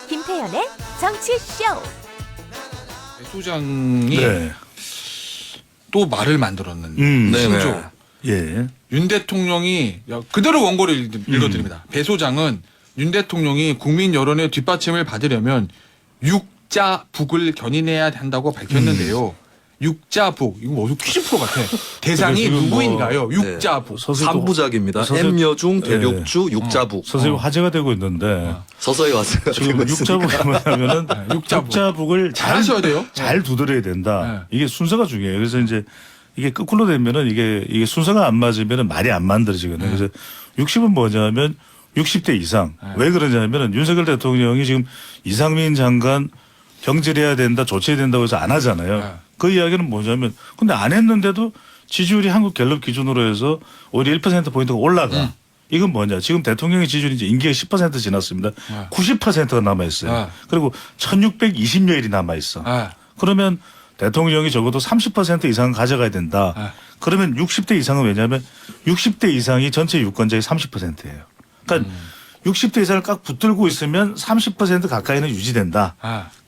김태현의 정치쇼. 소장이 네. 또 말을 만들었는데 네네. 신조 예. 윤 대통령이 그대로 원고를 읽어드립니다. 배 소장은 윤 대통령이 국민 여론의 뒷받침을 받으려면 육자북을 견인해야 한다고 밝혔는데요. 육자북 이거 뭐 퀴즈 프로 같아. 대상이 지금 누구인가요? 육자북. 삼부작입니다. M여중, 대륙주, 육자북. 서서히 화제가 되고 있는데 서서히 화제가 지금 되고 있습니다. 육자북이 뭐냐면은 육자북. 육자북을 잘 하셔야 돼요. 잘 두드려야 된다. 이게 순서가 중요해요. 그래서 이제 이게 거꾸로 되면은 이게 순서가 안 맞으면은 말이 안 만들어지거든요. 그래서 60은 뭐냐면 60대 이상. 왜 그러냐면은 윤석열 대통령이 지금 이상민 장관 경질해야 된다, 조치해야 된다고 해서 안 하잖아요. 그 이야기는 뭐냐면 근데 안 했는데도 지지율이 한국 갤럽 기준으로 해서 오히려 1%포인트가 올라가. 이건 뭐냐. 지금 대통령의 지지율이 이제 임기가 10% 지났습니다. 90%가 남아있어요. 그리고 1620여일이 남아있어. 그러면 대통령이 적어도 30% 이상은 가져가야 된다. 그러면 60대 이상은 왜냐하면 60대 이상이 전체 유권자의 30%예요. 그러니까 60대 이상을 꽉 붙들고 있으면 30% 가까이는 유지된다.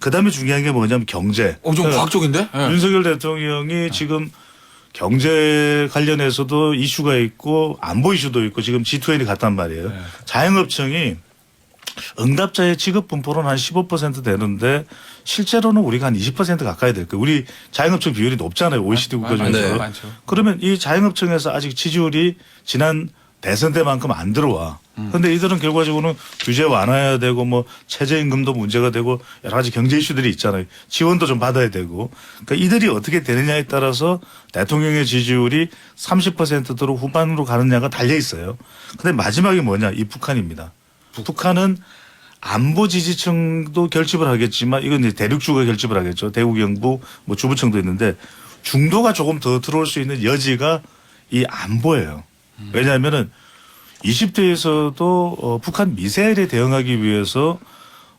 그다음에 중요한 게 뭐냐면 경제. 좀 과학적인데? 윤석열 대통령이 지금 경제 관련해서도 이슈가 있고 안보 이슈도 있고 지금 G20이 갔단 말이에요. 자영업청이 응답자의 지급 분포로는 한 15% 되는데 실제로는 우리가 한 20% 가까이 될 거예요. 우리 자영업청 비율이 높잖아요. OECD 국가 중에서. 네, 많죠. 그러면 이 자영업청에서 아직 지지율이 지난 대선 때만큼 안 들어와. 그런데 이들은 결과적으로는 규제 완화해야 되고 뭐 최저임금도 문제가 되고 여러 가지 경제 이슈들이 있잖아요. 지원도 좀 받아야 되고. 그러니까 이들이 어떻게 되느냐에 따라서 대통령의 지지율이 30%대로 후반으로 가느냐가 달려 있어요. 근데 마지막이 뭐냐? 이 북한입니다. 북한은 안보 지지층도 결집을 하겠지만 이건 이제 대륙주가 결집을 하겠죠. 대구 경북 뭐 주부청도 있는데 중도가 조금 더 들어올 수 있는 여지가 이 안보예요. 왜냐하면은 20대에서도 북한 미사일에 대응하기 위해서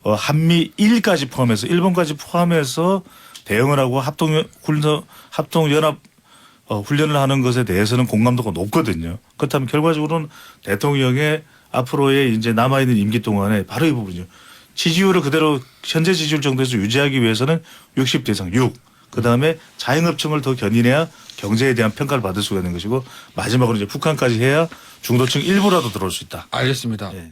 한미 1까지 포함해서 일본까지 포함해서 대응을 하고 합동연합 훈련을 하는 것에 대해서는 공감도가 높거든요. 그렇다면 결과적으로는 대통령의 앞으로의 이제 남아있는 임기 동안에 바로 이 부분이죠. 지지율을 그대로 현재 지지율 정도에서 유지하기 위해서는 60대 이상 6. 그다음에 자영업층을 더 견인해야 경제에 대한 평가를 받을 수가 있는 것이고 마지막으로 이제 북한까지 해야 중도층 일부라도 들어올 수 있다. 알겠습니다. 예.